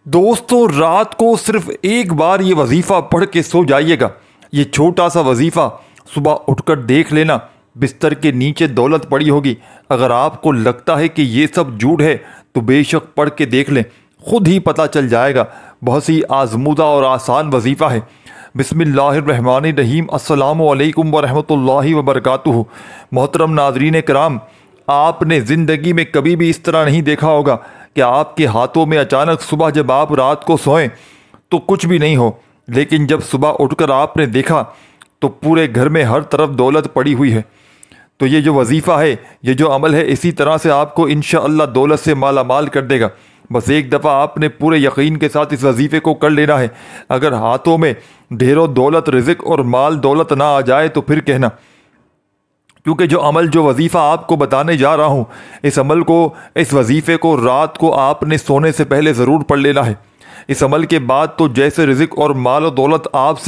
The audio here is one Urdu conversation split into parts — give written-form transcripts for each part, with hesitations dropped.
دوستو رات کو صرف ایک بار یہ وظیفہ پڑھ کے سو جائیے گا۔ یہ چھوٹا سا وظیفہ صبح اٹھ کر دیکھ لینا، بستر کے نیچے دولت پڑی ہوگی۔ اگر آپ کو لگتا ہے کہ یہ سب جھوٹ ہے تو بے شک پڑھ کے دیکھ لیں، خود ہی پتہ چل جائے گا۔ بہت ہی آزمودہ اور آسان وظیفہ ہے۔ بسم اللہ الرحمن الرحیم۔ السلام علیکم ورحمۃ اللہ وبرکاتہ۔ محترم ناظرین کرام، آپ نے زندگی میں کبھی بھی اس طرح نہیں دیکھا ہوگا کہ آپ کے ہاتھوں میں اچانک صبح جب آپ رات کو سوئیں تو کچھ بھی نہیں ہو، لیکن جب صبح اٹھ کر آپ نے دیکھا تو پورے گھر میں ہر طرف دولت پڑی ہوئی ہے۔ تو یہ جو وظیفہ ہے، یہ جو عمل ہے، اسی طرح سے آپ کو انشاءاللہ دولت سے مالا مال کر دے گا۔ بس ایک دفعہ آپ نے پورے یقین کے ساتھ اس وظیفے کو کر لینا ہے۔ اگر ہاتھوں میں ڈھیروں دولت، رزق اور مال دولت نہ آ جائے تو پھر کہنا، کیونکہ جو وظیفہ آپ کو بتانے جا رہا ہوں، اس وظیفے کو رات کو آپ نے سونے سے پہلے ضرور پڑھ لینا ہے۔ اس عمل کے بعد تو جیسے رزق اور مال و دولت آپ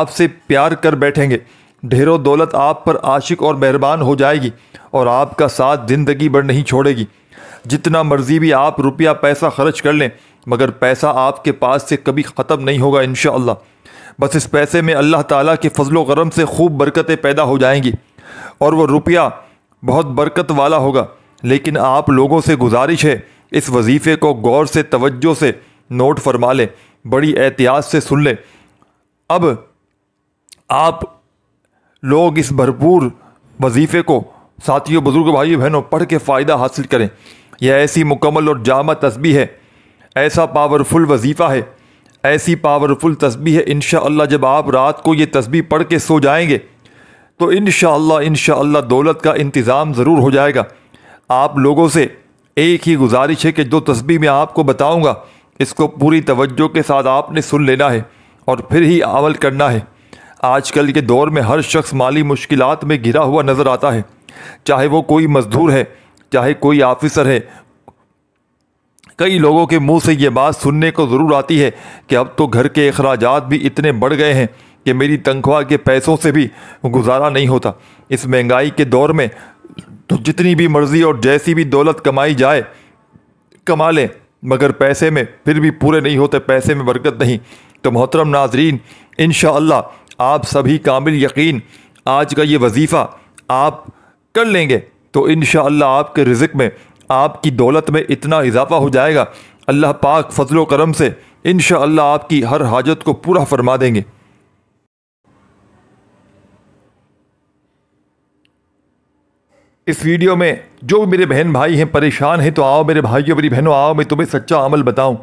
سے پیار کر بیٹھیں گے، ڈھیروں دولت آپ پر عاشق اور مہربان ہو جائے گی اور آپ کا ساتھ زندگی بھر نہیں چھوڑے گی۔ جتنا مرضی بھی آپ روپیہ پیسہ خرچ کر لیں، مگر پیسہ آپ کے پاس سے کبھی ختم نہیں ہوگا انشاءاللہ۔ بس اس پیسے میں اللہ تعالیٰ کے فضل و کرم سے خوب برکتیں پیدا ہو جائیں گی اور وہ روپیہ بہت برکت والا ہوگا۔ لیکن آپ لوگوں سے گزارش ہے، اس وظیفے کو غور سے، توجہ سے نوٹ فرما لیں، بڑی احتیاط سے سن لیں۔ اب آپ لوگ اس بھرپور وظیفے کو ساتھیوں، بزرگوں، بھائیوں، بہنوں پڑھ کے فائدہ حاصل کریں۔ یہ ایسی مکمل اور جامع تسبیح ہے، ایسا پاورفل وظیفہ ہے، ایسی پاورفل تسبیح ہے۔ انشاءاللہ جب آپ رات کو یہ تسبیح پڑھ کے سو جائیں گے تو انشاءاللہ دولت کا انتظام ضرور ہو جائے گا۔ آپ لوگوں سے ایک ہی گزارش ہے کہ جو تسبیح میں آپ کو بتاؤں گا، اس کو پوری توجہ کے ساتھ آپ نے سن لینا ہے اور پھر ہی عمل کرنا ہے۔ آج کل کے دور میں ہر شخص مالی مشکلات میں گھرا ہوا نظر آتا ہے، چاہے وہ کوئی مزدور ہے، چاہے کوئی آفیسر ہے۔ کئی لوگوں کے منہ سے یہ بات سننے کو ضرور آتی ہے کہ اب تو گھر کے اخراجات بھی اتنے بڑھ گئے ہیں کہ میری تنخواہ کے پیسوں سے بھی گزارا نہیں ہوتا۔ اس مہنگائی کے دور میں تو جتنی بھی مرضی اور جیسی بھی دولت کمائی جائے کما لیں، مگر پیسے میں پھر بھی پورے نہیں ہوتے، پیسے میں برکت نہیں۔ تو محترم ناظرین، انشاءاللہ آپ سبھی کامل یقین آج کا یہ وظیفہ آپ کر لیں گے تو انشاءاللہ آپ کے رزق میں، آپ کی دولت میں اتنا اضافہ ہو جائے گا، اللہ پاک فضل و کرم سے انشاءاللہ آپ کی ہر حاجت کو پورا فرما دیں گے۔ اس ویڈیو میں جو بھی میرے بہن بھائی ہیں پریشان ہیں، تو آؤ میرے بھائیوں، میری بہنوں، آؤ میں تمہیں سچا عمل بتاؤں۔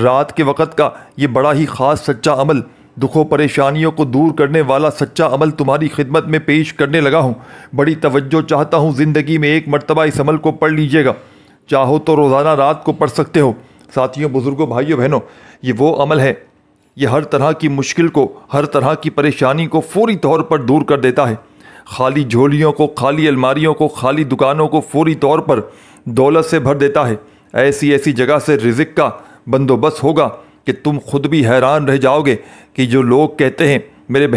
رات کے وقت کا یہ بڑا ہی خاص سچا عمل، دکھوں پریشانیوں کو دور کرنے والا سچا عمل تمہاری خدمت میں پیش کرنے لگا ہوں۔ بڑی توجہ چاہتا ہوں، زندگی میں ایک مرتبہ اس عمل کو پڑھ لیجئے گا۔ چاہو تو روزانہ رات کو پڑھ سکتے ہو۔ ساتھیوں، بزرگوں، بھائیوں، بہنوں، یہ وہ عمل ہے، یہ ہر طرح کی مشکل کو، ہر طرح کی پریشانی کو فوری طور پر دور کر دیتا ہے۔ خالی جھولیوں کو، خالی الماریوں کو، خالی دکانوں کو فوری طور پر دولت سے بھر دیتا ہے۔ ایسی جگہ سے رزق کا بندوبست ہوگا کہ تم خود بھی حیران رہ جاؤ گے کہ جو لوگ کہتے ہیں، میرے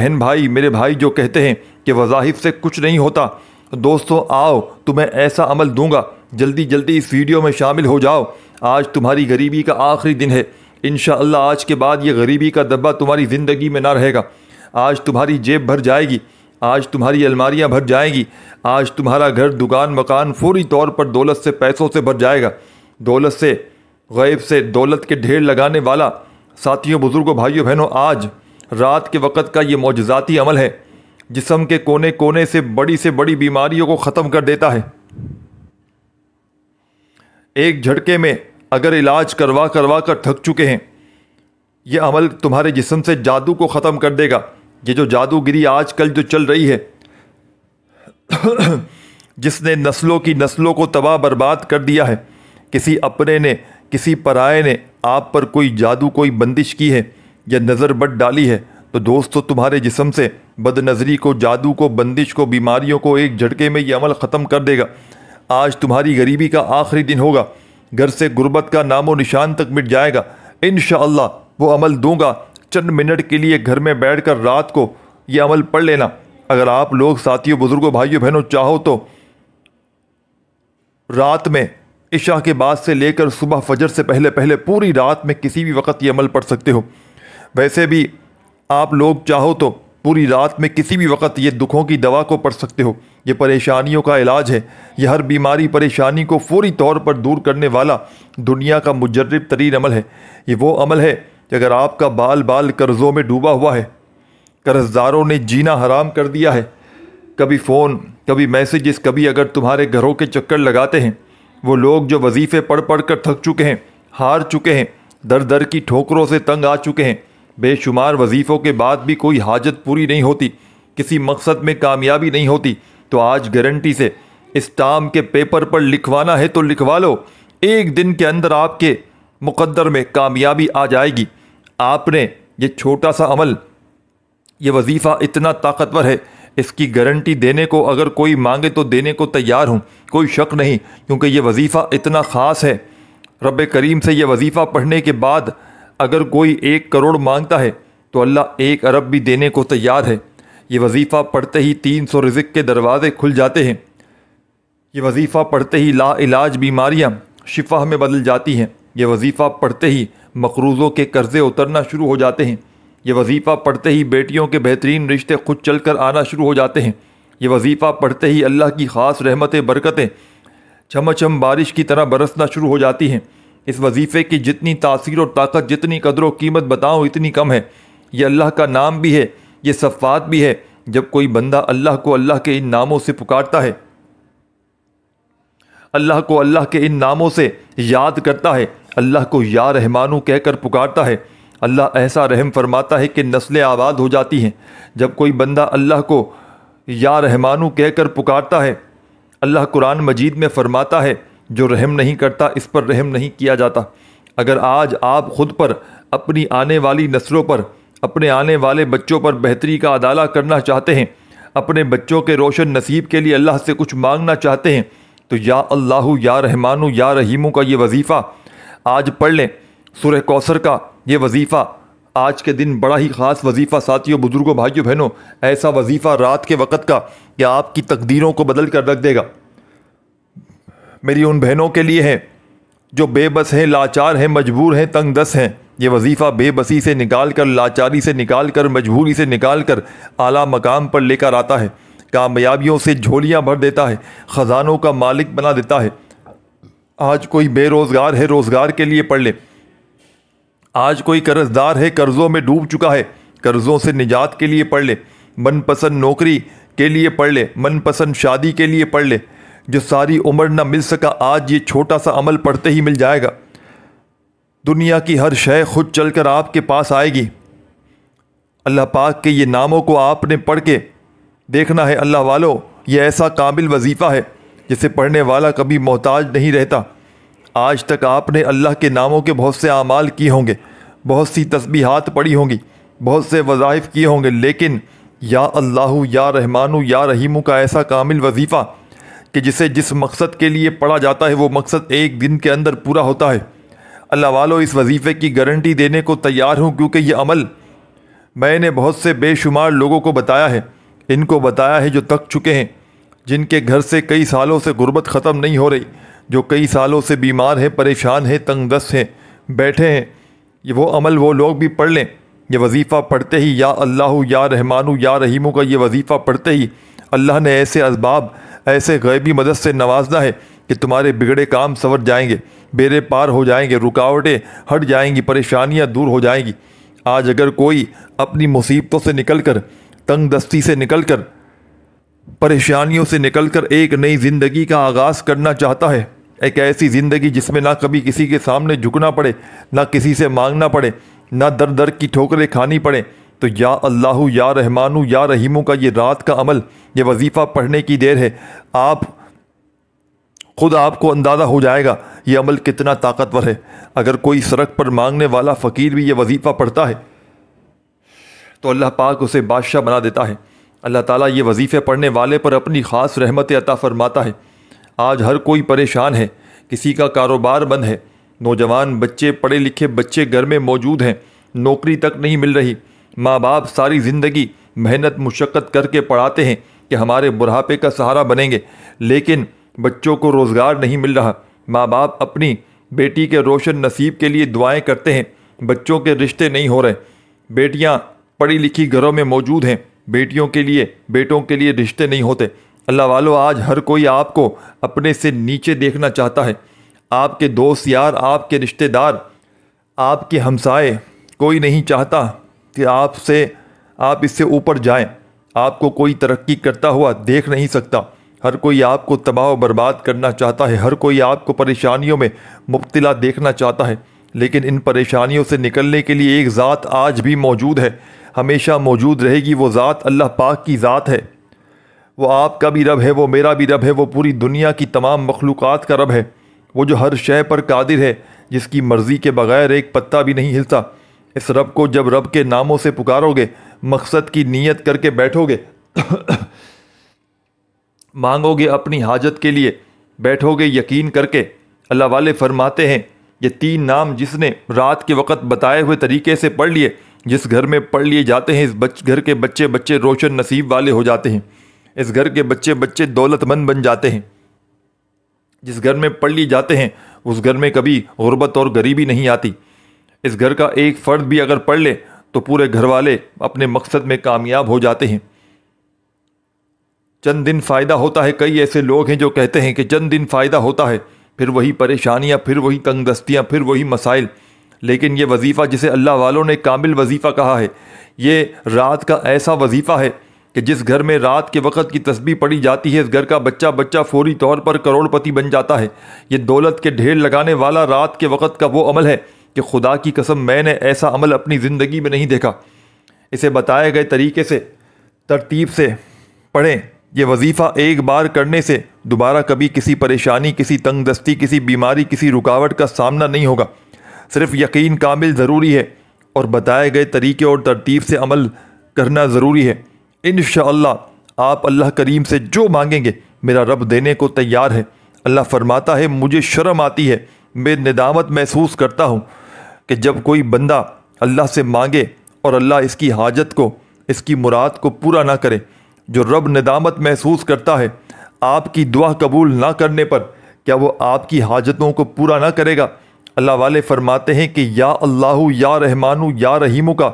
بھائی جو کہتے ہیں کہ وظائف سے کچھ نہیں ہوتا، دوستو آؤ تمہیں ایسا عمل دوں گا، جلدی اس ویڈیو میں شامل ہو جاؤ۔ آج تمہاری غریبی کا آخری دن ہے، انشاءاللہ آج کے بعد یہ غریبی کا دبا تمہاری زندگی میں نہ رہے گا۔ آج تمہاری جیب بھر جائے گی، آج تمہاری الماریاں بھر جائیں گی، آج تمہارا گھر، دکان، مکان فوری طور پر دولت سے، پیسوں سے بھر جائے گا۔ دولت سے، غیب سے دولت کے ڈھیر لگانے والا ساتھیوں، بزرگوں، بھائیوں، بہنوں، آج رات کے وقت کا یہ معجزاتی عمل ہے، جسم کے کونے کونے سے بڑی بیماریوں کو ختم کر دیتا ہے۔ ایک جھٹکے میں اگر علاج کروا کر تھک چکے ہیں، یہ عمل تمہارے جسم سے جادو کو ختم کر دے گا۔ یہ جو جادوگری آج کل جو چل رہی ہے، جس نے نسلوں کو تباہ برباد کر دیا ہے، کسی اپنے نے، کسی پرائے نے آپ پر کوئی جادو، کوئی بندش کی ہے یا نظر بد ڈالی ہے، تو دوستو تمہارے جسم سے بد نظری کو، جادو کو، بندش کو، بیماریوں کو ایک جھٹکے میں یہ عمل ختم کر دے گا۔ آج تمہاری غریبی کا آخری دن ہوگا، گھر سے غربت کا نام و نشان تک مٹ جائے گا۔ انشاءاللہ وہ عمل دوں گا، چند منٹ کے لیے گھر میں بیٹھ کر رات کو یہ عمل پڑھ لینا۔ اگر آپ لوگ ساتھیوں، بزرگوں، بھائیوں، بہنوں چاہو تو رات میں عشاء کے بعد سے لے کر صبح فجر سے پہلے پہلے پوری رات میں کسی بھی وقت یہ عمل پڑھ سکتے ہو۔ ویسے بھی آپ لوگ چاہو تو پوری رات میں کسی بھی وقت یہ دکھوں کی دوا کو پڑھ سکتے ہو۔ یہ پریشانیوں کا علاج ہے۔ یہ ہر بیماری پریشانی کو فوری طور پر دور کرنے والا دنیا کا مجرب ترین عمل ہے۔ یہ وہ عمل ہے کہ اگر آپ کا بال بال قرضوں میں ڈوبا ہوا ہے، قرض داروں نے جینا حرام کر دیا ہے، کبھی فون، کبھی میسیجز، کبھی اگر تمہارے گھروں کے چکر لگاتے ہیں، وہ لوگ جو وظیفے پڑھ پڑھ کر تھک چکے ہیں، ہار چکے ہیں، در در کی ٹھوکروں سے تنگ آ چکے ہیں، بے شمار وظیفوں کے بعد بھی کوئی حاجت پوری نہیں ہوتی، کسی مقصد میں کامیابی نہیں ہوتی، تو آج گارنٹی سے اس ٹام کے پیپر پر لکھوانا ہے تو لکھوا لو۔ ایک دن کے اندر آپ کے مقدر میں کامیابی آ جائے گی۔ آپ نے یہ چھوٹا سا عمل، یہ وظیفہ اتنا طاقتور ہے، اس کی گارنٹی دینے کو اگر کوئی مانگے تو دینے کو تیار ہوں، کوئی شک نہیں، کیونکہ یہ وظیفہ اتنا خاص ہے۔ رب کریم سے یہ وظیفہ پڑھنے کے بعد اگر کوئی 1 کروڑ مانگتا ہے تو اللہ 1 ارب بھی دینے کو تیار ہے۔ یہ وظیفہ پڑھتے ہی 300 رزق کے دروازے کھل جاتے ہیں۔ یہ وظیفہ پڑھتے ہی لا علاج بیماریاں شفا میں بدل جاتی ہیں۔ یہ وظیفہ پڑھتے ہی مقروضوں کے قرضے اترنا شروع ہو جاتے ہیں۔ یہ وظیفہ پڑھتے ہی بیٹیوں کے بہترین رشتے خود چل کر آنا شروع ہو جاتے ہیں۔ یہ وظیفہ پڑھتے ہی اللہ کی خاص رحمتیں، برکتیں چھم چھم بارش کی طرح برسنا شروع ہو جاتی ہیں۔ اس وظیفے کی جتنی تاثیر اور طاقت، جتنی قدر و قیمت بتاؤں اتنی کم ہے۔ یہ اللہ کا نام بھی ہے، یہ صفات بھی ہے۔ جب کوئی بندہ اللہ کو اللہ کے ان ناموں سے پکارتا ہے، اللہ کو اللہ کے ان ناموں سے یاد کرتا ہے، اللہ کو یا رحمانو کہہ کر پکارتا ہے، اللہ ایسا رحم فرماتا ہے کہ نسلیں آباد ہو جاتی ہیں۔ جب کوئی بندہ اللہ کو یا رحمانو کہہ کر پکارتا ہے، اللہ قرآن مجید میں فرماتا ہے جو رحم نہیں کرتا اس پر رحم نہیں کیا جاتا۔ اگر آج آپ خود پر، اپنی آنے والی نسلوں پر، اپنے آنے والے بچوں پر بہتری کا عدالہ کرنا چاہتے ہیں، اپنے بچوں کے روشن نصیب کے لیے اللہ سے کچھ مانگنا چاہتے ہیں، تو یا اللہ یا رحمانو یا رحیمو کا یہ وظیفہ آج پڑھ لیں۔ سورہ کوثر کا یہ وظیفہ آج کے دن بڑا ہی خاص وظیفہ، ساتھیوں، بزرگوں، بھائیوں، بہنوں، ایسا وظیفہ رات کے وقت کا کہ آپ کی تقدیروں کو بدل کر رکھ دے گا۔ میری ان بہنوں کے لیے ہے جو بے بس ہیں، لاچار ہیں، مجبور ہیں، تنگ دست ہیں۔ یہ وظیفہ بے بسی سے نکال کر، لاچاری سے نکال کر، مجبوری سے نکال کر اعلیٰ مقام پر لے کر آتا ہے، کامیابیوں سے جھولیاں بھر دیتا ہے، خزانوں کا مالک بنا دیتا ہے۔ آج کوئی بے روزگار ہے، روزگار کے لیے پڑھ لے۔ آج کوئی قرض دار ہے، قرضوں میں ڈوب چکا ہے، قرضوں سے نجات کے لیے پڑھ لے۔ من پسند نوکری کے لیے پڑھ لے، من پسند شادی کے لیے پڑھ لے۔ جو ساری عمر نہ مل سکا، آج یہ چھوٹا سا عمل پڑھتے ہی مل جائے گا۔ دنیا کی ہر شے خود چل کر آپ کے پاس آئے گی۔ اللہ پاک کے یہ ناموں کو آپ نے پڑھ کے دیکھنا ہے۔ اللہ والو، یہ ایسا قابل وظیفہ ہے جسے پڑھنے والا کبھی محتاج نہیں رہتا۔ آج تک آپ نے اللہ کے ناموں کے بہت سے اعمال کیے ہوں گے، بہت سی تسبیحات پڑھی ہوں گی، بہت سے وظائف کیے ہوں گے، لیکن یا اللہ یا رحمانو یا رحیمو کا ایسا کامل وظیفہ کہ جسے جس مقصد کے لیے پڑھا جاتا ہے وہ مقصد ایک دن کے اندر پورا ہوتا ہے۔ اللہ والو، اس وظیفے کی گارنٹی دینے کو تیار ہوں، کیونکہ یہ عمل میں نے بہت سے بے شمار لوگوں کو بتایا ہے۔ ان کو بتایا ہے جو تک چکے ہیں، جن کے گھر سے کئی سالوں سے غربت ختم نہیں ہو رہی، جو کئی سالوں سے بیمار ہیں، پریشان ہیں، تنگ دست ہیں، بیٹھے ہیں۔ یہ وہ عمل وہ لوگ بھی پڑھ لیں۔ یہ وظیفہ پڑھتے ہی، یا اللہ یا رحمانو یا رحیمو کا یہ وظیفہ پڑھتے ہی اللہ نے ایسے اسباب، ایسے غیبی مدد سے نوازنا ہے کہ تمہارے بگڑے کام سنور جائیں گے، بیڑے پار ہو جائیں گے، رکاوٹیں ہٹ جائیں گی، پریشانیاں دور ہو جائیں گی۔ آج اگر کوئی اپنی مصیبتوں سے نکل کر، تنگ دستی سے نکل کر، پریشانیوں سے نکل کر ایک نئی زندگی کا آغاز کرنا چاہتا ہے، ایک ایسی زندگی جس میں نہ کبھی کسی کے سامنے جھکنا پڑے، نہ کسی سے مانگنا پڑے، نہ در در کی ٹھوکریں کھانی پڑے، تو یا اللہ یا رحمانو یا رحیمو کا یہ رات کا عمل، یہ وظیفہ پڑھنے کی دیر ہے۔ خود آپ کو اندازہ ہو جائے گا یہ عمل کتنا طاقتور ہے۔ اگر کوئی سڑک پر مانگنے والا فقیر بھی یہ وظیفہ پڑھتا ہے تو اللہ پاک اسے بادشاہ بنا دیتا ہے۔ اللہ تعالیٰ یہ وظیفے پڑھنے والے پر اپنی خاص رحمت عطا فرماتا ہے۔ آج ہر کوئی پریشان ہے، کسی کا کاروبار بند ہے، نوجوان بچے، پڑھے لکھے بچے گھر میں موجود ہیں، نوکری تک نہیں مل رہی، ماں باپ ساری زندگی محنت مشقت کر کے پڑھاتے ہیں کہ ہمارے بڑھاپے کا سہارا بنیں گے، لیکن بچوں کو روزگار نہیں مل رہا، ماں باپ اپنی بیٹی کے روشن نصیب کے لیے دعائیں کرتے ہیں، بچوں کے رشتے نہیں ہو رہے، بیٹیاں پڑھی لکھی گھروں میں موجود ہیں، بیٹوں کے لیے رشتے نہیں ہوتے۔ اللہ والو، آج ہر کوئی آپ کو اپنے سے نیچے دیکھنا چاہتا ہے۔ آپ کے دوست یار، آپ کے رشتے دار، آپ کے ہمسائے، کوئی نہیں چاہتا کہ آپ اس سے اوپر جائیں۔ آپ کو کوئی ترقی کرتا ہوا دیکھ نہیں سکتا۔ ہر کوئی آپ کو تباہ و برباد کرنا چاہتا ہے، ہر کوئی آپ کو پریشانیوں میں مبتلا دیکھنا چاہتا ہے، لیکن ان پریشانیوں سے نکلنے کے لیے ایک ذات آج بھی موجود ہے، ہمیشہ موجود رہے گی۔ وہ ذات اللہ پاک کی ذات ہے۔ وہ آپ کا بھی رب ہے، وہ میرا بھی رب ہے، وہ پوری دنیا کی تمام مخلوقات کا رب ہے، وہ جو ہر شے پر قادر ہے، جس کی مرضی کے بغیر ایک پتا بھی نہیں ہلتا۔ اس رب کو جب رب کے ناموں سے پکارو گے، مقصد کی نیت کر کے بیٹھو گے، مانگو گے اپنی حاجت کے لیے، بیٹھو گے یقین کر کے، اللہ والے فرماتے ہیں یہ 3 نام جس نے رات کے وقت بتائے ہوئے طریقے سے پڑھ لیے، جس گھر میں پڑھ لیے جاتے ہیں، اس گھر کے بچے روشن نصیب والے ہو جاتے ہیں، اس گھر کے بچے دولت مند بن جاتے ہیں۔ جس گھر میں پڑھ لیے جاتے ہیں اس گھر میں کبھی غربت اور غریبی نہیں آتی۔ اس گھر کا ایک فرد بھی اگر پڑھ لے تو پورے گھر والے اپنے مقصد میں کامیاب ہو جاتے ہیں۔ چند دن فائدہ ہوتا ہے، کئی ایسے لوگ ہیں جو کہتے ہیں کہ چند دن فائدہ ہوتا ہے، پھر وہی پریشانیاں، پھر وہی تنگ دستیاں، پھر وہی مسائل۔ لیکن یہ وظیفہ جسے اللہ والوں نے کامل وظیفہ کہا ہے، یہ رات کا ایسا وظیفہ ہے کہ جس گھر میں رات کے وقت کی تسبیح پڑھی جاتی ہے، اس گھر کا بچہ فوری طور پر کروڑ پتی بن جاتا ہے۔ یہ دولت کے ڈھیر لگانے والا رات کے وقت کا وہ عمل ہے کہ خدا کی قسم میں نے ایسا عمل اپنی زندگی میں نہیں دیکھا۔ اسے بتائے گئے طریقے سے ترتیب سے پڑھیں۔ یہ وظیفہ ایک بار کرنے سے دوبارہ کبھی کسی پریشانی، کسی تنگ دستی، کسی بیماری، کسی رکاوٹ کا سامنا نہیں ہوگا۔ صرف یقین کامل ضروری ہے اور بتائے گئے طریقے اور ترتیب سے عمل کرنا ضروری ہے۔ انشاءاللہ آپ اللہ کریم سے جو مانگیں گے میرا رب دینے کو تیار ہے۔ اللہ فرماتا ہے مجھے شرم آتی ہے، میں ندامت محسوس کرتا ہوں کہ جب کوئی بندہ اللہ سے مانگے اور اللہ اس کی حاجت کو، اس کی مراد کو پورا نہ کرے۔ جو رب ندامت محسوس کرتا ہے آپ کی دعا قبول نہ کرنے پر، کیا وہ آپ کی حاجتوں کو پورا نہ کرے گا؟ اللہ والے فرماتے ہیں کہ یا اللہ یا رحمانو یا رحیمو کا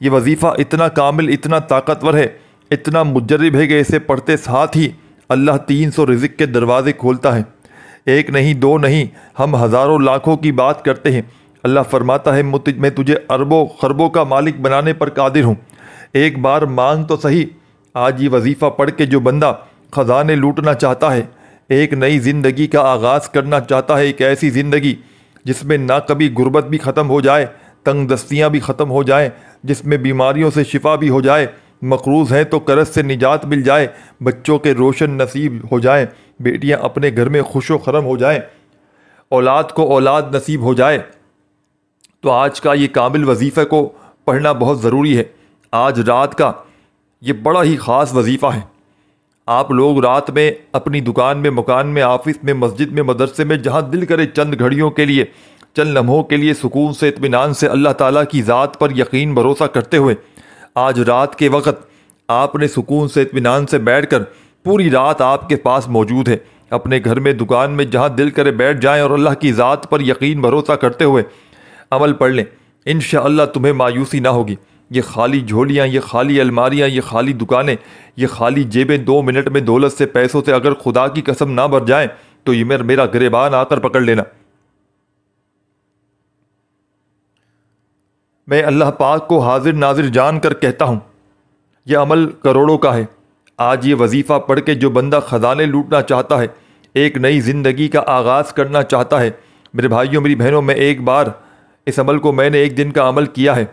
یہ وظیفہ اتنا کامل، اتنا طاقتور ہے، اتنا مجرب ہے کہ اسے پڑھتے ساتھ ہی اللہ 300 رزق کے دروازے کھولتا ہے۔ ایک نہیں، دو نہیں، ہم ہزاروں لاکھوں کی بات کرتے ہیں۔ اللہ فرماتا ہے میں تجھے اربوں خربوں کا مالک بنانے پر قادر ہوں، ایک بار مانگ تو صحیح۔ آج یہ وظیفہ پڑھ کے جو بندہ خزانے لوٹنا چاہتا ہے، ایک نئی زندگی کا آغاز کرنا چاہتا ہے، ایک ایسی زندگی جس میں نہ کبھی غربت بھی ختم ہو جائے، تنگ دستیاں بھی ختم ہو جائیں، جس میں بیماریوں سے شفا بھی ہو جائے، مقروض ہیں تو قرض سے نجات مل جائے، بچوں کے روشن نصیب ہو جائیں، بیٹیاں اپنے گھر میں خوش و خرم ہو جائیں، اولاد کو اولاد نصیب ہو جائے، تو آج کا یہ کامل وظیفہ کو پڑھنا بہت ضروری ہے۔ آج رات کا یہ بڑا ہی خاص وظیفہ ہے۔ آپ لوگ رات میں اپنی دکان میں، مکان میں، آفس میں، مسجد میں، مدرسے میں، جہاں دل کرے چند گھڑیوں کے لیے، چند لمحوں کے لیے سکون سے، اطمینان سے اللہ تعالیٰ کی ذات پر یقین بھروسہ کرتے ہوئے آج رات کے وقت آپ نے سکون سے، اطمینان سے بیٹھ کر، پوری رات آپ کے پاس موجود ہے، اپنے گھر میں، دکان میں، جہاں دل کرے بیٹھ جائیں اور اللہ کی ذات پر یقین بھروسہ کرتے ہوئے عمل پڑھ لیں۔ انشاءاللہ تمہیں مایوسی نہ ہوگی۔ یہ خالی جھولیاں، یہ خالی الماریاں، یہ خالی دکانیں، یہ خالی جیبیں 2 منٹ میں دولت سے، پیسوں سے اگر خدا کی قسم نہ بھر جائیں تو یہ میرا گریبان آ کر پکڑ لینا۔ میں اللہ پاک کو حاضر ناظر جان کر کہتا ہوں یہ عمل کروڑوں کا ہے۔ آج یہ وظیفہ پڑھ کے جو بندہ خزانے لوٹنا چاہتا ہے، ایک نئی زندگی کا آغاز کرنا چاہتا ہے، میرے بھائیوں، میری بہنوں، میں ایک بار اس عمل کو میں نے ایک دن کا عمل کیا ہے۔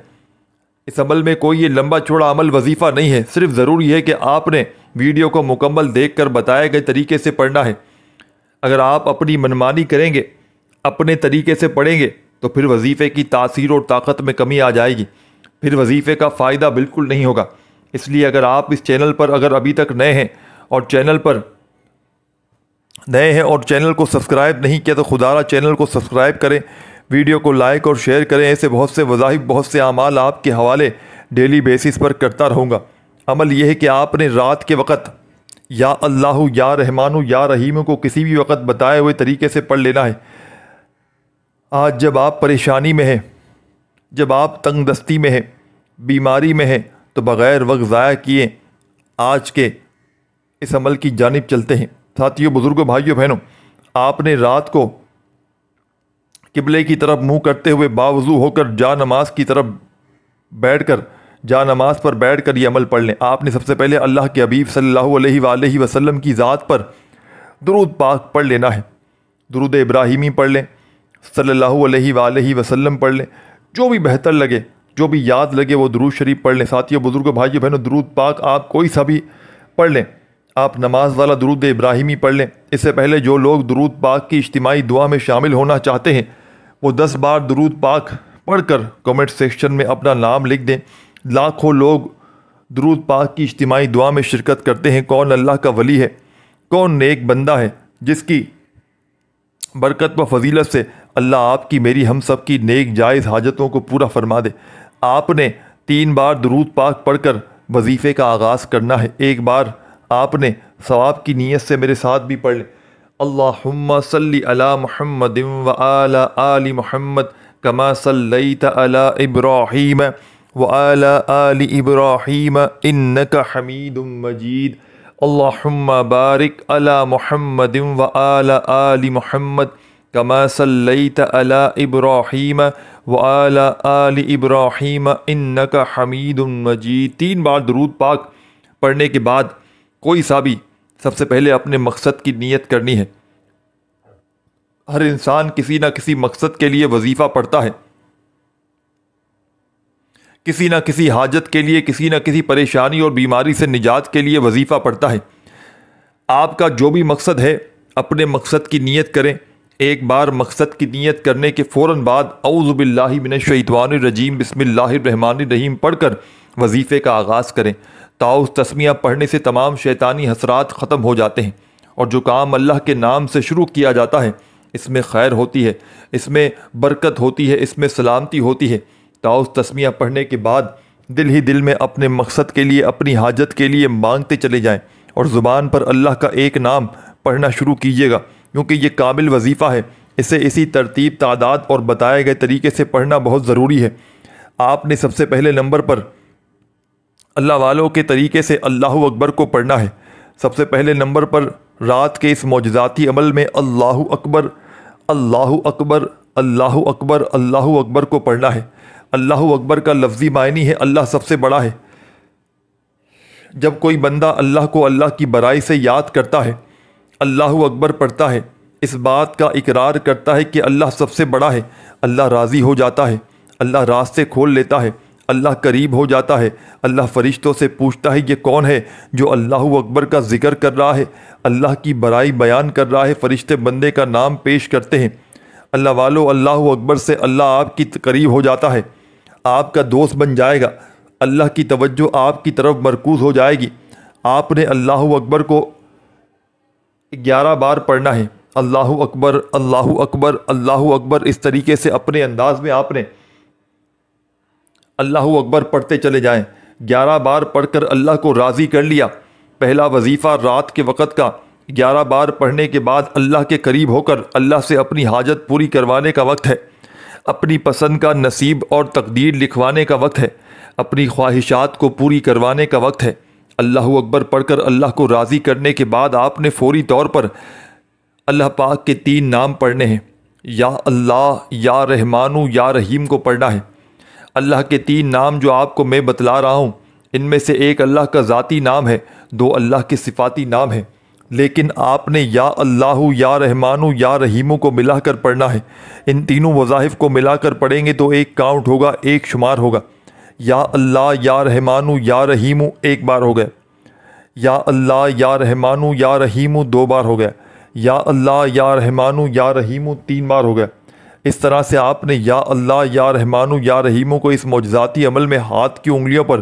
اس عمل میں کوئی یہ لمبا چوڑا عمل وظیفہ نہیں ہے، صرف ضروری ہے کہ آپ نے ویڈیو کو مکمل دیکھ کر بتائے گئے طریقے سے پڑھنا ہے۔ اگر آپ اپنی منمانی کریں گے، اپنے طریقے سے پڑھیں گے تو پھر وظیفے کی تاثیر اور طاقت میں کمی آ جائے گی، پھر وظیفے کا فائدہ بالکل نہیں ہوگا۔ اس لیے اگر آپ اس چینل پر اگر ابھی تک نئے ہیں اور چینل کو سبسکرائب نہیں کیا تو خدا را چینل کو سبسکرائب کریں، ویڈیو کو لائک اور شیئر کریں۔ ایسے بہت سے وظائف، بہت سے اعمال آپ کے حوالے ڈیلی بیسس پر کرتا رہوں گا۔ عمل یہ ہے کہ آپ نے رات کے وقت یا اللہ یا رحمان یا رحیم کو کسی بھی وقت بتائے ہوئے طریقے سے پڑھ لینا ہے۔ آج جب آپ پریشانی میں ہیں، جب آپ تنگ دستی میں ہیں، بیماری میں ہیں، تو بغیر وقت ضائع کیے آج کے اس عمل کی جانب چلتے ہیں۔ ساتھیوں، بزرگوں، بھائیوں، بہنوں، آپ نے رات کو قبلے کی طرف منہ کرتے ہوئے باوضو ہو کر جا نماز کی طرف بیٹھ کر جا نماز پر بیٹھ کر یہ عمل پڑھ لیں۔ آپ نے سب سے پہلے اللہ کے حبیب صلی اللہ علیہ وآلہ وسلم کی ذات پر درود پاک پڑھ لینا ہے۔ درود ابراہیمی پڑھ لیں، صلی اللہ علیہ وآلہ وسلم پڑھ لیں، جو بھی بہتر لگے، جو بھی یاد لگے وہ درود شریف پڑھ لیں۔ ساتھیوں، بزرگوں، بھائیوں، بہنوں، درود پاک آپ کوئی سا بھی پڑھ لیں۔ آپ نماز والا درود ابراہیمی پڑھ لیں۔ اس سے پہلے جو لوگ درود پاک کی اجتماعی دعا میں شامل ہونا چاہتے ہیں وہ 10 بار درود پاک پڑھ کر کمنٹ سیکشن میں اپنا نام لکھ دیں۔ لاکھوں لوگ درود پاک کی اجتماعی دعا میں شرکت کرتے ہیں۔ کون اللہ کا ولی ہے، کون نیک بندہ ہے جس کی برکت و فضیلت سے اللہ آپ کی، میری، ہم سب کی نیک جائز حاجتوں کو پورا فرما دے۔ آپ نے 3 بار درود پاک پڑھ کر وظیفے کا آغاز کرنا ہے۔ ایک بار آپ نے ثواب کی نیت سے میرے ساتھ بھی پڑھ لیں، اللہم صلی علی محمد وعلی آل محمد کما صلیت علی ابراہیم وعلی آل ابراہیم انک حمید مجید، اللہم بارک علی محمد وعلی آل محمد کما صلیت علی ابراہیم وعلی آل ابراہیم انک حمید مجید۔ 3 بار درود پاک پڑھنے کے بعد کوئی سا بھی سب سے پہلے اپنے مقصد کی نیت کرنی ہے۔ ہر انسان کسی نہ کسی مقصد کے لیے وظیفہ پڑھتا ہے، کسی نہ کسی حاجت کے لیے، کسی نہ کسی پریشانی اور بیماری سے نجات کے لیے وظیفہ پڑھتا ہے۔ آپ کا جو بھی مقصد ہے اپنے مقصد کی نیت کریں۔ ایک بار مقصد کی نیت کرنے کے فوراً بعد اعوذ باللہ من الشیطان الرجیم بسم اللہ الرحمن الرحیم پڑھ کر وظیفے کا آغاز کریں۔ تعوذ تسمیہ پڑھنے سے تمام شیطانی حسرات ختم ہو جاتے ہیں، اور جو کام اللہ کے نام سے شروع کیا جاتا ہے اس میں خیر ہوتی ہے، اس میں برکت ہوتی ہے، اس میں سلامتی ہوتی ہے۔ تعوذ تسمیہ پڑھنے کے بعد دل ہی دل میں اپنے مقصد کے لیے، اپنی حاجت کے لیے مانگتے چلے جائیں، اور زبان پر اللہ کا ایک نام پڑھنا شروع کیجیے گا، کیونکہ یہ کامل وظیفہ ہے۔ اسے اسی ترتیب، تعداد اور بتائے گئے طریقے سے پڑھنا بہت ضروری ہے۔ آپ نے سب سے پہلے نمبر پر اللہ والوں کے طریقے سے اللہ اکبر کو پڑھنا ہے۔ سب سے پہلے نمبر پر رات کے اس معجزاتی عمل میں اللہ اکبر، اللہ اکبر، اللہ اکبر، اللہ اکبر کو پڑھنا ہے۔ اللہ اکبر کا لفظی معنی ہے اللہ سب سے بڑا ہے۔ جب کوئی بندہ اللہ کو اللہ کی بڑائی سے یاد کرتا ہے، اللہ اکبر پڑھتا ہے، اس بات کا اقرار کرتا ہے کہ اللہ سب سے بڑا ہے، اللہ راضی ہو جاتا ہے، اللہ راستے کھول لیتا ہے، اللہ قریب ہو جاتا ہے، اللہ فرشتوں سے پوچھتا ہے یہ کون ہے جو اللہ اکبر کا ذکر کر رہا ہے، اللہ کی بڑائی بیان کر رہا ہے۔ فرشتے بندے کا نام پیش کرتے ہیں۔ اللہ والو، اللہ اکبر سے اللہ آپ کی قریب ہو جاتا ہے، آپ کا دوست بن جائے گا، اللہ کی توجہ آپ کی طرف مرکوز ہو جائے گی۔ آپ نے اللہ اکبر کو 11 بار پڑھنا ہے۔ اللہ اکبر، اللہ اکبر، اللہ اکبر، اس طریقے سے اپنے انداز میں آپ نے اللہ اکبر پڑھتے چلے جائیں۔ 11 بار پڑھ کر اللہ کو راضی کر لیا۔ پہلا وظیفہ رات کے وقت کا 11 بار پڑھنے کے بعد اللہ کے قریب ہو کر اللہ سے اپنی حاجت پوری کروانے کا وقت ہے، اپنی پسند کا نصیب اور تقدیر لکھوانے کا وقت ہے، اپنی خواہشات کو پوری کروانے کا وقت ہے۔ اللہ اکبر پڑھ کر اللہ کو راضی کرنے کے بعد آپ نے فوری طور پر اللہ پاک کے 3 نام پڑھنے ہیں۔ یا اللہ، یا رحمانو، یا رحیم کو پڑھنا ہے۔ اللہ کے 3 نام جو آپ کو میں بتلا رہا ہوں، ان میں سے ایک اللہ کا ذاتی نام ہے، 2 اللہ کے صفاتی نام ہیں، لیکن آپ نے یا اللہ، یا رحمانو، یا رحیمو کو ملا کر پڑھنا ہے۔ ان تینوں وظائف کو ملا کر پڑھیں گے تو ایک کاؤنٹ ہوگا، ایک شمار ہوگا۔ یا اللہ، یا رحمانو، یا رحیمو 1 بار ہو گیا، یا اللہ، یا رحمانو، یا رحیمو 2 بار ہو گیا، یا اللہ، یا رحمانو، یا رحیمو 3 بار ہو گیا۔ اس طرح سے آپ نے یا اللہ، یا رحمانو، یا رحیمو کو اس معجزاتی عمل میں ہاتھ کی انگلیوں پر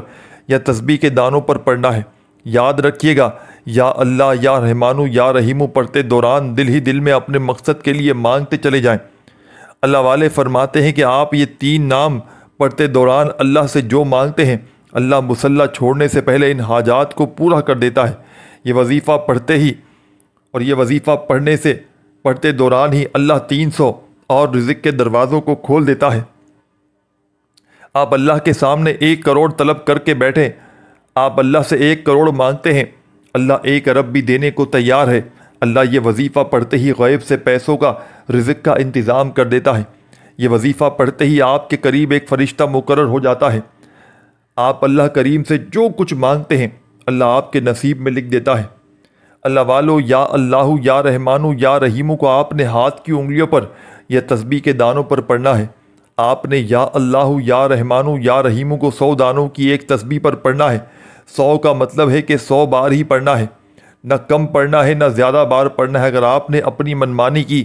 یا تسبیح کے دانوں پر پڑھنا ہے۔ یاد رکھیے گا، یا اللہ، یا رحمانو، یا رحیمو پڑھتے دوران دل ہی دل میں اپنے مقصد کے لیے مانگتے چلے جائیں۔ اللہ والے فرماتے ہیں کہ آپ یہ 3 نام پڑھتے دوران اللہ سے جو مانگتے ہیں، اللہ مصلی چھوڑنے سے پہلے ان حاجات کو پورا کر دیتا ہے۔ یہ وظیفہ پڑھتے ہی اور یہ وظیفہ پڑھتے دوران ہی اللہ 300 اور رزق کے دروازوں کو کھول دیتا ہے۔ آپ اللہ کے سامنے 1 کروڑ طلب کر کے بیٹھیں، آپ اللہ سے 1 کروڑ مانگتے ہیں، اللہ 1 ارب بھی دینے کو تیار ہے۔ اللہ یہ وظیفہ پڑھتے ہی غیب سے پیسوں کا، رزق کا انتظام کر دیتا ہے۔ یہ وظیفہ پڑھتے ہی آپ کے قریب ایک فرشتہ مقرر ہو جاتا ہے۔ آپ اللہ کریم سے جو کچھ مانگتے ہیں اللہ آپ کے نصیب میں لکھ دیتا ہے۔ اللہ والو، یا اللہ یا رحمانو یا رحیمو کو آپ نے ہاتھ کی انگلیوں پر یا تسبیح کے دانوں پر پڑھنا ہے۔ آپ نے یا اللہ یا رحمانو یا رحیمو کو 100 دانوں کی ایک تسبیح پر پڑھنا ہے۔ 100 کا مطلب ہے کہ 100 بار ہی پڑھنا ہے، نہ کم پڑھنا ہے نہ زیادہ بار پڑھنا ہے۔ اگر آپ نے اپنی منمانی کی،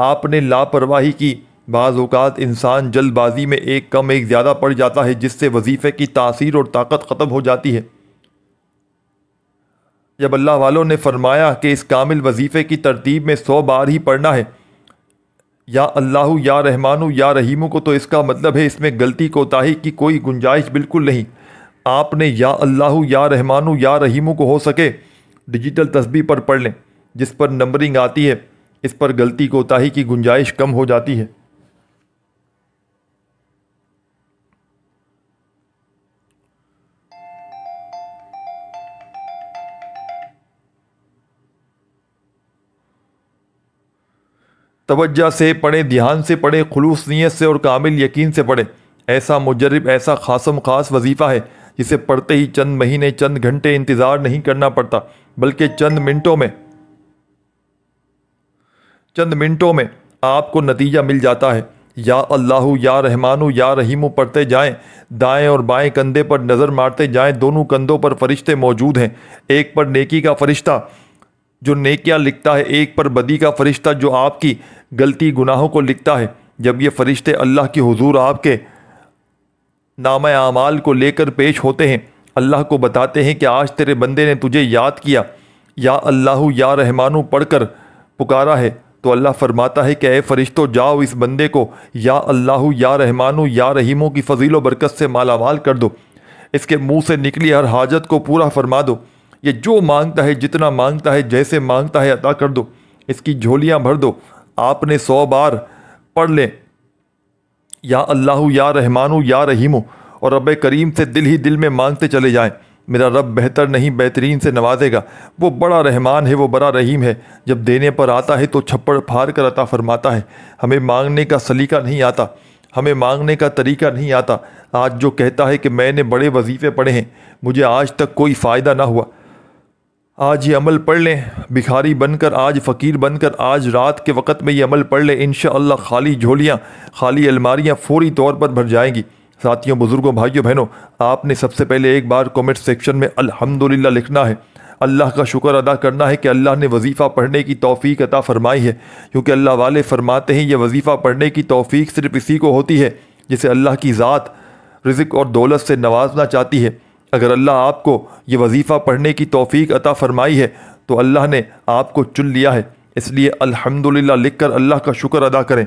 آپ نے لاپرواہی کی، بعض اوقات انسان جلد بازی میں ایک کم ایک زیادہ پڑ جاتا ہے، جس سے وظیفے کی تاثیر اور طاقت ختم ہو جاتی ہے۔ جب اللہ والوں نے فرمایا کہ اس کامل وظیفے کی ترتیب میں 100 بار ہی پڑھنا ہے یا اللہ یا رحمانو یا رحیمو کو، تو اس کا مطلب ہے اس میں غلطی کوتاہی کی کوئی گنجائش بالکل نہیں۔ آپ نے یا اللہ یا رحمانو یا رحیمو کو ہو سکے ڈیجیٹل تسبیح پر پڑھ لیں، جس پر نمبرنگ آتی ہے، اس پر غلطی کوتاہی کی گنجائش کم ہو جاتی ہے۔ توجہ سے پڑھیں، دھیان سے پڑھیں، خلوص نیت سے اور کامل یقین سے پڑھیں۔ ایسا مجرب، ایسا خاصم خاص وظیفہ ہے جسے پڑھتے ہی چند مہینے، چند گھنٹے انتظار نہیں کرنا پڑتا، بلکہ چند منٹوں میں آپ کو نتیجہ مل جاتا ہے۔ یا اللہ یا رحمانو یا رحیمو پڑھتے جائیں، دائیں اور بائیں کندھے پر نظر مارتے جائیں، دونوں کندھوں پر فرشتے موجود ہیں، ایک پر نیکی کا فرشتہ جو نیکیاں لکھتا ہے، ایک پر بدی کا فرشتہ جو آپ کی غلطی گناہوں کو لکھتا ہے۔ جب یہ فرشتے اللہ کے حضور آپ کے نامہ اعمال کو لے کر پیش ہوتے ہیں، اللہ کو بتاتے ہیں کہ آج تیرے بندے نے تجھے یاد کیا، یا اللہ یا رحمانو پڑھ کر پکارا ہے، تو اللہ فرماتا ہے کہ اے فرشتوں، جاؤ اس بندے کو یا اللہ یا رحمانو یا رحیمو کی فضیل و برکت سے مالا مال کر دو، اس کے منہ سے نکلی ہر حاجت کو پورا فرما دو، یہ جو مانگتا ہے، جتنا مانگتا ہے، جیسے مانگتا ہے عطا کر دو، اس کی جھولیاں بھر دو۔ آپ نے 100 بار پڑھ لیں یا اللہ یا رحمانو یا رحیمو، اور رب کریم سے دل ہی دل میں مانگتے چلے جائیں۔ میرا رب بہتر نہیں بہترین سے نوازے گا، وہ بڑا رحمان ہے، وہ بڑا رحیم ہے، جب دینے پر آتا ہے تو چھپڑ پھاڑ کر عطا فرماتا ہے۔ ہمیں مانگنے کا سلیقہ نہیں آتا، ہمیں مانگنے کا طریقہ نہیں آتا۔ آج جو کہتا ہے کہ میں نے بڑے وظیفے پڑھے ہیں، مجھے آج تک کوئی فائدہ نہ ہوا، آج یہ عمل پڑھ لیں، بھکاری بن کر، آج فقیر بن کر، آج رات کے وقت میں یہ عمل پڑھ لیں، انشاءاللہ خالی جھولیاں، خالی الماریاں فوری طور پر بھر جائیں گی۔ ساتھیوں، بزرگوں، بھائیوں، بہنوں، آپ نے سب سے پہلے ایک بار کومنٹ سیکشن میں الحمدللہ لکھنا ہے، اللہ کا شکر ادا کرنا ہے کہ اللہ نے وظیفہ پڑھنے کی توفیق عطا فرمائی ہے، کیونکہ اللہ والے فرماتے ہیں یہ وظیفہ پڑھنے کی توفیق صرف اسی کو ہوتی ہے جسے اللہ کی ذات رزق اور دولت سے نوازنا چاہتی ہے۔ اگر اللہ آپ کو یہ وظیفہ پڑھنے کی توفیق عطا فرمائی ہے تو اللہ نے آپ کو چن لیا ہے، اس لیے الحمدللہ لکھ کر اللہ کا شکر ادا کریں۔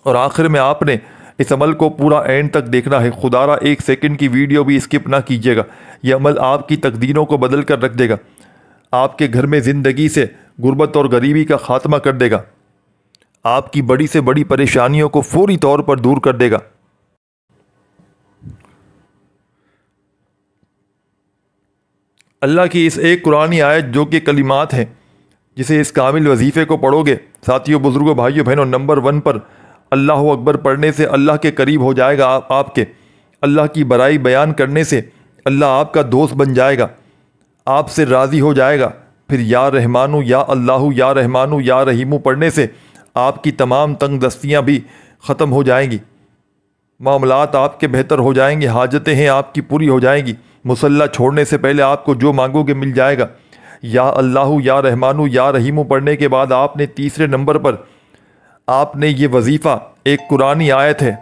اور آخر میں آپ نے اس عمل کو پورا اینڈ تک دیکھنا ہے، خدارا 1 سیکنڈ کی ویڈیو بھی اسکپ نہ کیجیے گا، یہ عمل آپ کی تقدیروں کو بدل کر رکھ دے گا، آپ کے گھر میں زندگی سے غربت اور غریبی کا خاتمہ کر دے گا، آپ کی بڑی سے بڑی پریشانیوں کو فوری طور پر دور کر دے گا۔ اللہ کی اس ایک قرآنی آیت جو کہ کلمات ہیں، جسے اس کامل وظیفے کو پڑھو گے، ساتھیوں، بزرگوں، بھائیوں، بہنوں، نمبر 1 پر اللہ اکبر پڑھنے سے اللہ کے قریب ہو جائے گا آپ کے، اللہ کی برائی بیان کرنے سے اللہ آپ کا دوست بن جائے گا، آپ سے راضی ہو جائے گا۔ پھر یا رحمانو یا اللہ یا رحمانو یا رحیمو پڑھنے سے آپ کی تمام تنگ دستیاں بھی ختم ہو جائیں گی، معاملات آپ کے بہتر ہو جائیں گے، حاجتیں ہیں آپ کی پوری ہو جائیں گی، مصلی چھوڑنے سے پہلے آپ کو جو مانگو گے مل جائے گا۔ یا اللہ یا رحمانو یا رحیمو پڑھنے کے بعد آپ نے تیسرے نمبر پر آپ نے یہ وظیفہ، ایک قرآنی آیت ہے،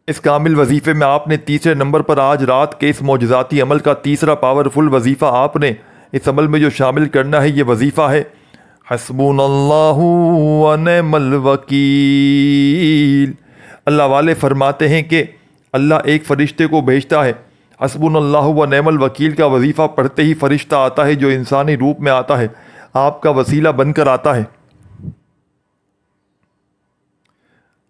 اس کامل وظیفے میں آپ نے تیسرے نمبر پر آج رات کے اس معجزاتی عمل کا تیسرا پاورفل وظیفہ آپ نے اس عمل میں جو شامل کرنا ہے، یہ وظیفہ ہے حسبنا اللہ ونعم الوکیل۔ اللہ والے فرماتے ہیں کہ اللہ ایک فرشتے کو بھیجتا ہے، حسبنا اللہ و نعم الوکیل کا وظیفہ پڑھتے ہی فرشتہ آتا ہے جو انسانی روپ میں آتا ہے، آپ کا وسیلہ بن کر آتا ہے،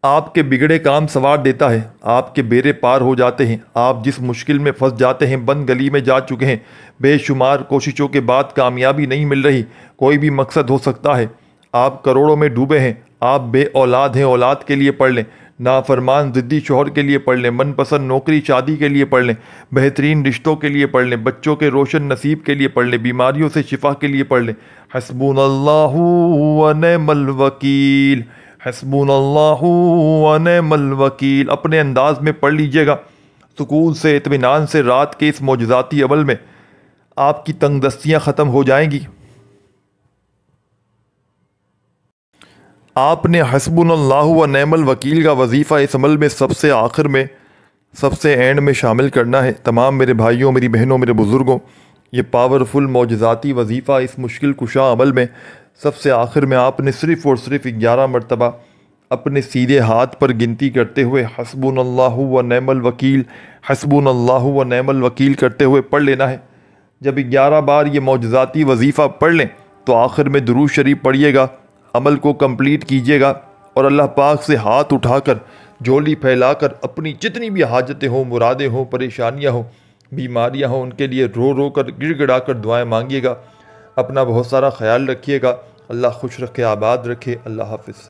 آپ کے بگڑے کام سنوار دیتا ہے، آپ کے بیڑے پار ہو جاتے ہیں، آپ جس مشکل میں پھنس جاتے ہیں بند گلی میں جا چکے ہیں، بے شمار کوششوں کے بعد کامیابی نہیں مل رہی، کوئی بھی مقصد ہو سکتا ہے، آپ کروڑوں میں ڈوبے ہیں، آپ بے اولاد ہیں، اولاد کے لیے پڑھ لیں، نافرمان ضدی شوہر کے لیے پڑھ لیں، من پسند نوکری شادی کے لیے پڑھ لیں، بہترین رشتوں کے لیے پڑھ لیں، بچوں کے روشن نصیب کے لیے پڑھ لیں، بیماریوں سے شفا کے لیے پڑھ لیں، حسبنا اللہ و نعم الوکیل، حسبنا اللہ و نعم الوکیل اپنے انداز میں پڑھ لیجئے گا، سکون سے اطمینان سے رات کے اس معجزاتی عمل میں آپ کی تنگ دستیاں ختم ہو جائیں گی۔ آپ نے حسبنا اللہ و نعم الوکیل کا وظیفہ اس عمل میں سب سے آخر میں، سب سے اینڈ میں شامل کرنا ہے۔ تمام میرے بھائیوں، میری بہنوں، میرے بزرگوں، یہ پاورفل معجزاتی وظیفہ اس مشکل کشا عمل میں سب سے آخر میں آپ نے صرف اور صرف 11 مرتبہ اپنے سیدھے ہاتھ پر گنتی کرتے ہوئے حسبنا اللہ و نعم الوکیل، حسبنا اللہ و نعم الوکیل کرتے ہوئے پڑھ لینا ہے۔ جب 11 بار یہ معجزاتی وظیفہ پڑھ لیں تو آخر میں درود شریف پڑھیے گا، عمل کو کمپلیٹ کیجیے گا اور اللہ پاک سے ہاتھ اٹھا کر، جھولی پھیلا کر اپنی جتنی بھی حاجتیں ہوں، مرادیں ہوں، پریشانیاں ہوں، بیماریاں ہوں، ان کے لیے رو رو کر، گڑ گڑا کر دعائیں مانگیے گا۔ اپنا بہت سارا خیال رکھیے گا۔ اللہ خوش رکھے، آباد رکھے۔ اللہ حافظ۔